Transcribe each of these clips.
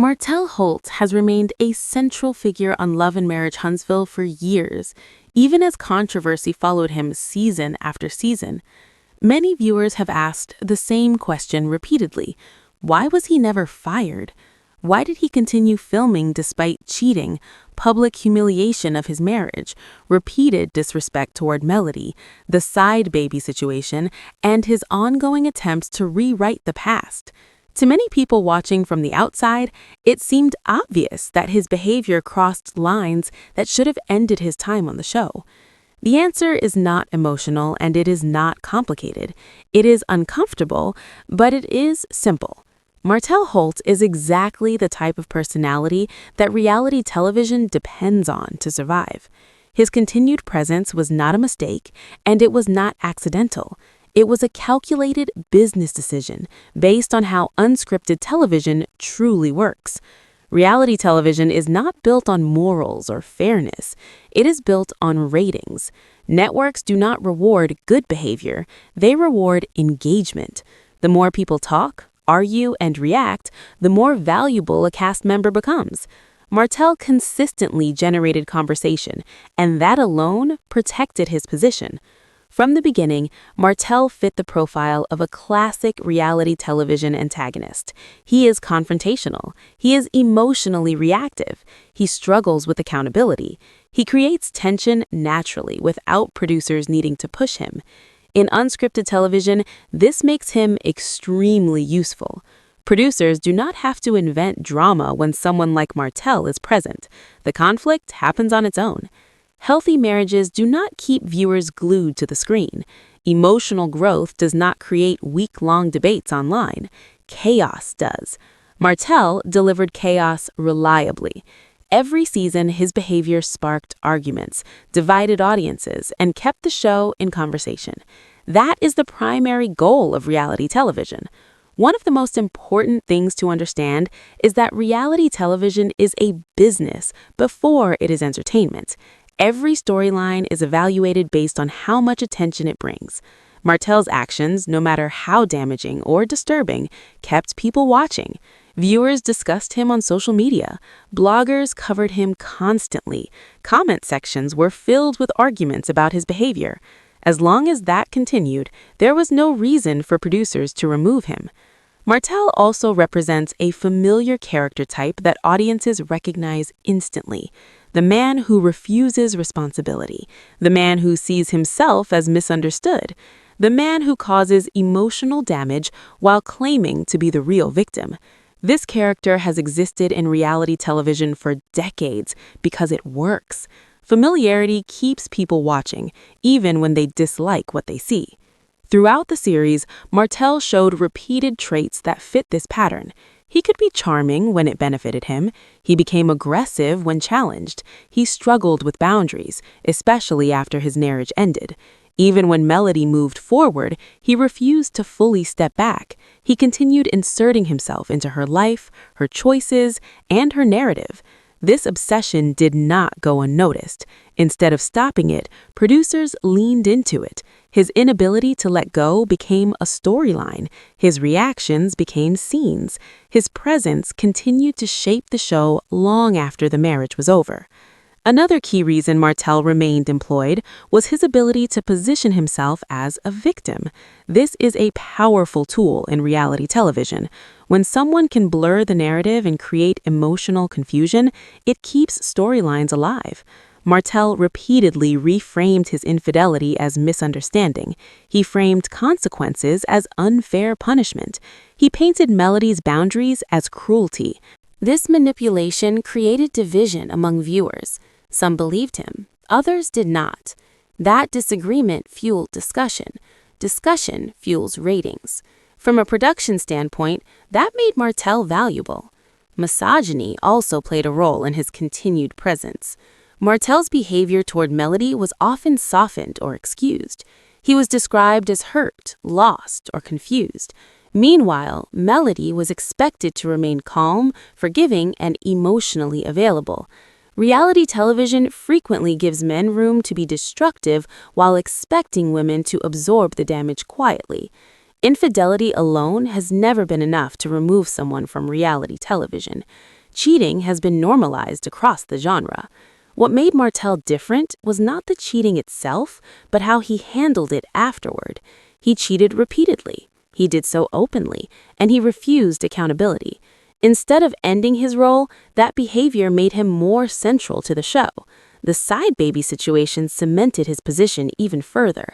Martell Holt has remained a central figure on Love and Marriage Huntsville for years, even as controversy followed him season after season. Many viewers have asked the same question repeatedly. Why was he never fired? Why did he continue filming despite cheating, public humiliation of his marriage, repeated disrespect toward Melody, the side baby situation, and his ongoing attempts to rewrite the past? To many people watching from the outside, it seemed obvious that his behavior crossed lines that should have ended his time on the show. The answer is not emotional and it is not complicated. It is uncomfortable, but it is simple. Martell Holt is exactly the type of personality that reality television depends on to survive. His continued presence was not a mistake, and it was not accidental. It was a calculated business decision based on how unscripted television truly works. Reality television is not built on morals or fairness. It is built on ratings. Networks do not reward good behavior. They reward engagement. The more people talk, argue, and react, the more valuable a cast member becomes. Martell consistently generated conversation, and that alone protected his position. From the beginning, Martell fit the profile of a classic reality television antagonist. He is confrontational. He is emotionally reactive. He struggles with accountability. He creates tension naturally without producers needing to push him. In unscripted television, this makes him extremely useful. Producers do not have to invent drama when someone like Martell is present. The conflict happens on its own. Healthy marriages do not keep viewers glued to the screen. Emotional growth does not create week-long debates online. Chaos does. Martell delivered chaos reliably. Every season, his behavior sparked arguments, divided audiences, and kept the show in conversation. That is the primary goal of reality television. One of the most important things to understand is that reality television is a business before it is entertainment. Every storyline is evaluated based on how much attention it brings. Martell's actions, no matter how damaging or disturbing, kept people watching. Viewers discussed him on social media. Bloggers covered him constantly. Comment sections were filled with arguments about his behavior. As long as that continued, there was no reason for producers to remove him. Martell also represents a familiar character type that audiences recognize instantly. The man who refuses responsibility. The man who sees himself as misunderstood. The man who causes emotional damage while claiming to be the real victim. This character has existed in reality television for decades because it works. Familiarity keeps people watching, even when they dislike what they see. Throughout the series, Martell showed repeated traits that fit this pattern. He could be charming when it benefited him. He became aggressive when challenged. He struggled with boundaries, especially after his marriage ended. Even when Melody moved forward, he refused to fully step back. He continued inserting himself into her life, her choices, and her narrative. This obsession did not go unnoticed. Instead of stopping it, producers leaned into it. His inability to let go became a storyline. His reactions became scenes. His presence continued to shape the show long after the marriage was over. Another key reason Martell remained employed was his ability to position himself as a victim. This is a powerful tool in reality television. When someone can blur the narrative and create emotional confusion, it keeps storylines alive. Martell repeatedly reframed his infidelity as misunderstanding. He framed consequences as unfair punishment. He painted Melody's boundaries as cruelty. This manipulation created division among viewers. Some believed him, others did not. That disagreement fueled discussion. Discussion fuels ratings. From a production standpoint, that made Martell valuable. Misogyny also played a role in his continued presence. Martell's behavior toward Melody was often softened or excused. He was described as hurt, lost, or confused. Meanwhile, Melody was expected to remain calm, forgiving, and emotionally available. Reality television frequently gives men room to be destructive while expecting women to absorb the damage quietly. Infidelity alone has never been enough to remove someone from reality television. Cheating has been normalized across the genre. What made Martell different was not the cheating itself, but how he handled it afterward. He cheated repeatedly. He did so openly, and he refused accountability. Instead of ending his role, that behavior made him more central to the show. The side baby situation cemented his position even further.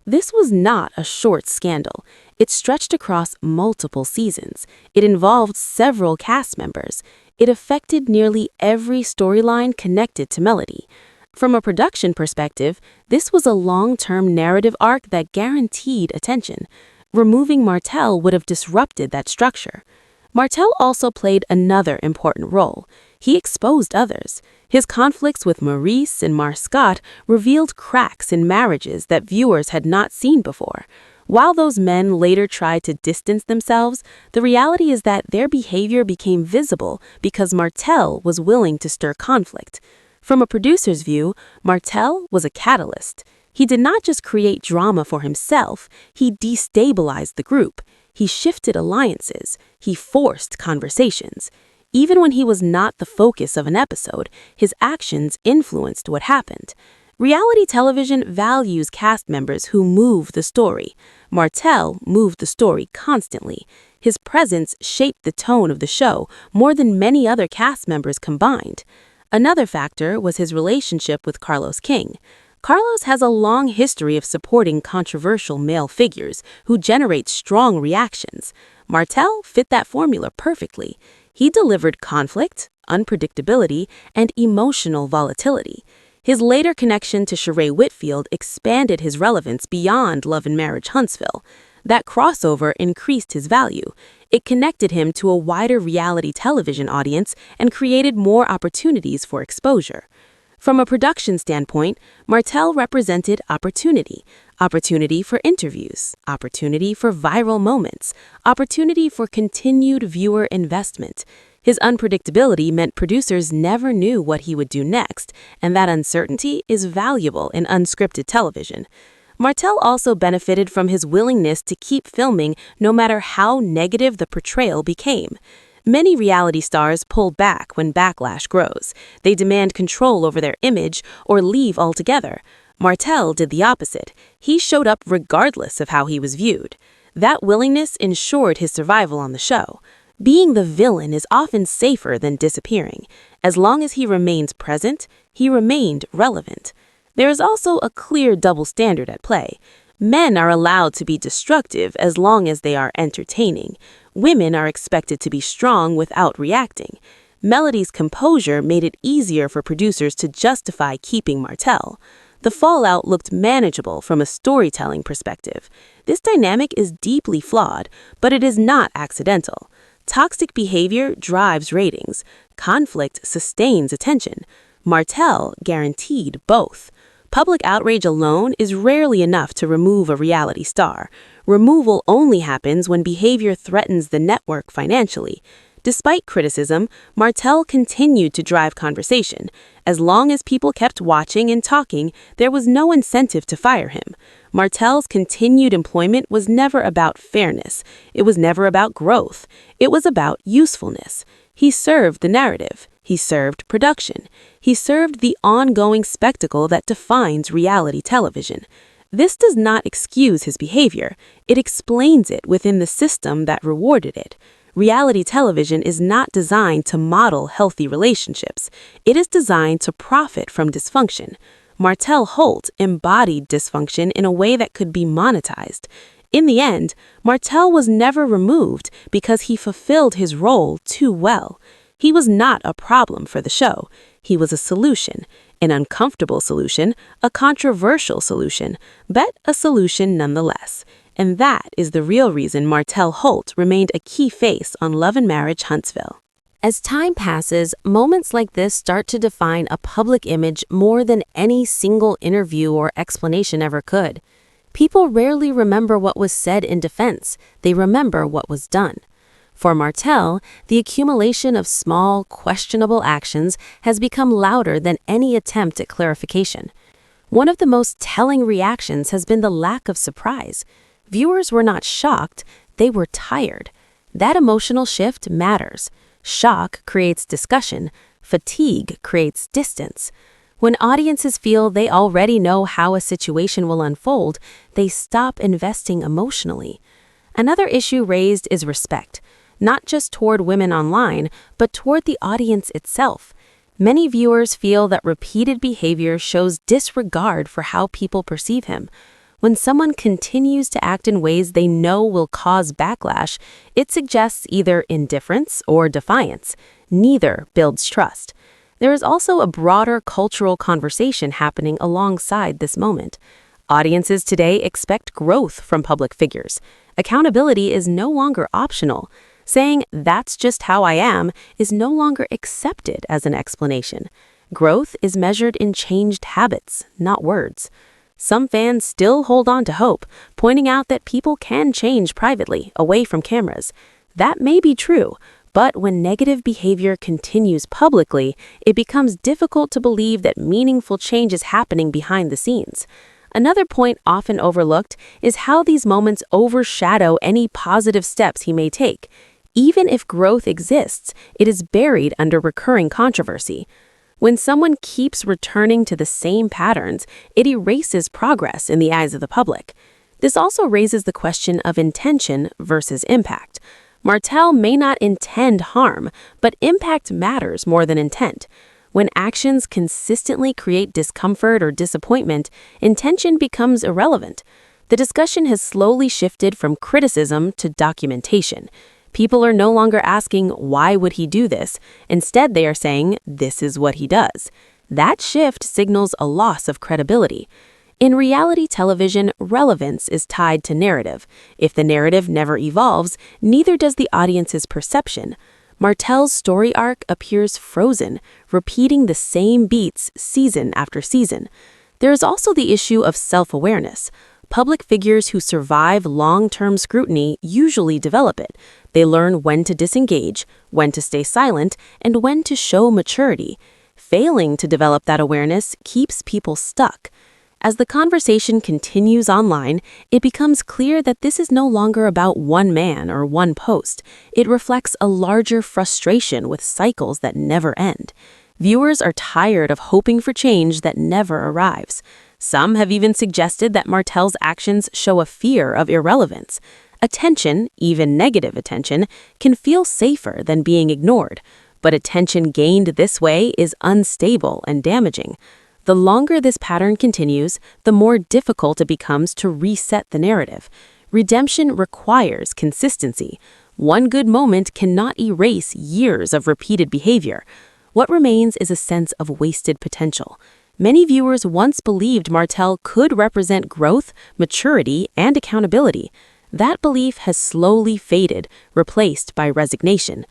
This was not a short scandal. It stretched across multiple seasons. It involved several cast members. It affected nearly every storyline connected to Melody. From a production perspective, this was a long-term narrative arc that guaranteed attention. Removing Martell would have disrupted that structure. Martell also played another important role. He exposed others. His conflicts with Maurice and Scott revealed cracks in marriages that viewers had not seen before. While those men later tried to distance themselves, the reality is that their behavior became visible because Martell was willing to stir conflict. From a producer's view, Martell was a catalyst. He did not just create drama for himself, he destabilized the group. He shifted alliances. He forced conversations. Even when he was not the focus of an episode, his actions influenced what happened. Reality television values cast members who move the story. Martell moved the story constantly. His presence shaped the tone of the show more than many other cast members combined. Another factor was his relationship with Carlos King. Carlos has a long history of supporting controversial male figures who generate strong reactions. Martell fit that formula perfectly. He delivered conflict, unpredictability, and emotional volatility. His later connection to Shereé Whitfield expanded his relevance beyond Love and Marriage Huntsville. That crossover increased his value. It connected him to a wider reality television audience and created more opportunities for exposure. From a production standpoint, Martell represented opportunity. Opportunity for interviews, opportunity for viral moments, opportunity for continued viewer investment. His unpredictability meant producers never knew what he would do next, and that uncertainty is valuable in unscripted television. Martell also benefited from his willingness to keep filming no matter how negative the portrayal became. Many reality stars pull back when backlash grows. They demand control over their image or leave altogether. Martell did the opposite. He showed up regardless of how he was viewed. That willingness ensured his survival on the show. Being the villain is often safer than disappearing. As long as he remains present, he remained relevant. There is also a clear double standard at play. Men are allowed to be destructive as long as they are entertaining. Women are expected to be strong without reacting. Melody's composure made it easier for producers to justify keeping Martell. The fallout looked manageable from a storytelling perspective. This dynamic is deeply flawed, but it is not accidental. Toxic behavior drives ratings. Conflict sustains attention. Martell guaranteed both. Public outrage alone is rarely enough to remove a reality star. Removal only happens when behavior threatens the network financially. Despite criticism, Martell continued to drive conversation. As long as people kept watching and talking, there was no incentive to fire him. Martell's continued employment was never about fairness. It was never about growth. It was about usefulness. He served the narrative. He served production. He served the ongoing spectacle that defines reality television. This does not excuse his behavior. It explains it within the system that rewarded it. Reality television is not designed to model healthy relationships. It is designed to profit from dysfunction. Martell Holt embodied dysfunction in a way that could be monetized. In the end, Martell was never removed because he fulfilled his role too well. He was not a problem for the show. He was a solution, an uncomfortable solution, a controversial solution, but a solution nonetheless. And that is the real reason Martell Holt remained a key face on Love and Marriage Huntsville. As time passes, moments like this start to define a public image more than any single interview or explanation ever could. People rarely remember what was said in defense. They remember what was done. For Martell, the accumulation of small, questionable actions has become louder than any attempt at clarification. One of the most telling reactions has been the lack of surprise. Viewers were not shocked, they were tired. That emotional shift matters. Shock creates discussion, fatigue creates distance. When audiences feel they already know how a situation will unfold, they stop investing emotionally. Another issue raised is respect, not just toward women online, but toward the audience itself. Many viewers feel that repeated behavior shows disregard for how people perceive him. When someone continues to act in ways they know will cause backlash, it suggests either indifference or defiance. Neither builds trust. There is also a broader cultural conversation happening alongside this moment. Audiences today expect growth from public figures. Accountability is no longer optional. Saying, "That's just how I am," is no longer accepted as an explanation. Growth is measured in changed habits, not words. Some fans still hold on to hope, pointing out that people can change privately, away from cameras. That may be true, but when negative behavior continues publicly, it becomes difficult to believe that meaningful change is happening behind the scenes. Another point often overlooked is how these moments overshadow any positive steps he may take. Even if growth exists, it is buried under recurring controversy. When someone keeps returning to the same patterns, it erases progress in the eyes of the public. This also raises the question of intention versus impact. Martell may not intend harm, but impact matters more than intent. When actions consistently create discomfort or disappointment, intention becomes irrelevant. The discussion has slowly shifted from criticism to documentation. People are no longer asking, "Why would he do this?" Instead, they are saying, "This is what he does." That shift signals a loss of credibility. In reality television, relevance is tied to narrative. If the narrative never evolves, neither does the audience's perception. Martell's story arc appears frozen, repeating the same beats season after season. There is also the issue of self-awareness. Public figures who survive long-term scrutiny usually develop it. They learn when to disengage, when to stay silent, and when to show maturity. Failing to develop that awareness keeps people stuck. As the conversation continues online, it becomes clear that this is no longer about one man or one post. It reflects a larger frustration with cycles that never end. Viewers are tired of hoping for change that never arrives. Some have even suggested that Martell's actions show a fear of irrelevance. Attention, even negative attention, can feel safer than being ignored. But attention gained this way is unstable and damaging. The longer this pattern continues, the more difficult it becomes to reset the narrative. Redemption requires consistency. One good moment cannot erase years of repeated behavior. What remains is a sense of wasted potential. Many viewers once believed Martell could represent growth, maturity, and accountability. That belief has slowly faded, replaced by resignation.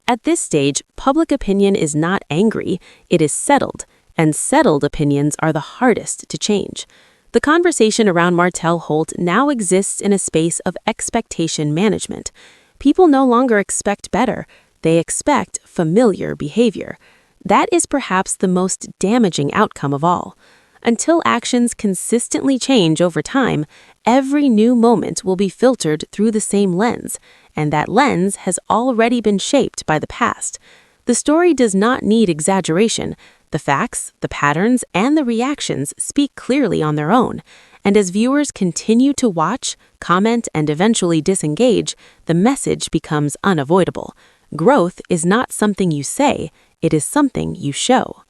At this stage, public opinion is not angry, it is settled, and settled opinions are the hardest to change. The conversation around Martell Holt now exists in a space of expectation management. People no longer expect better, they expect familiar behavior. That is perhaps the most damaging outcome of all. Until actions consistently change over time, every new moment will be filtered through the same lens, and that lens has already been shaped by the past. The story does not need exaggeration. The facts, the patterns, and the reactions speak clearly on their own. And as viewers continue to watch, comment, and eventually disengage, the message becomes unavoidable. Growth is not something you say, it is something you show.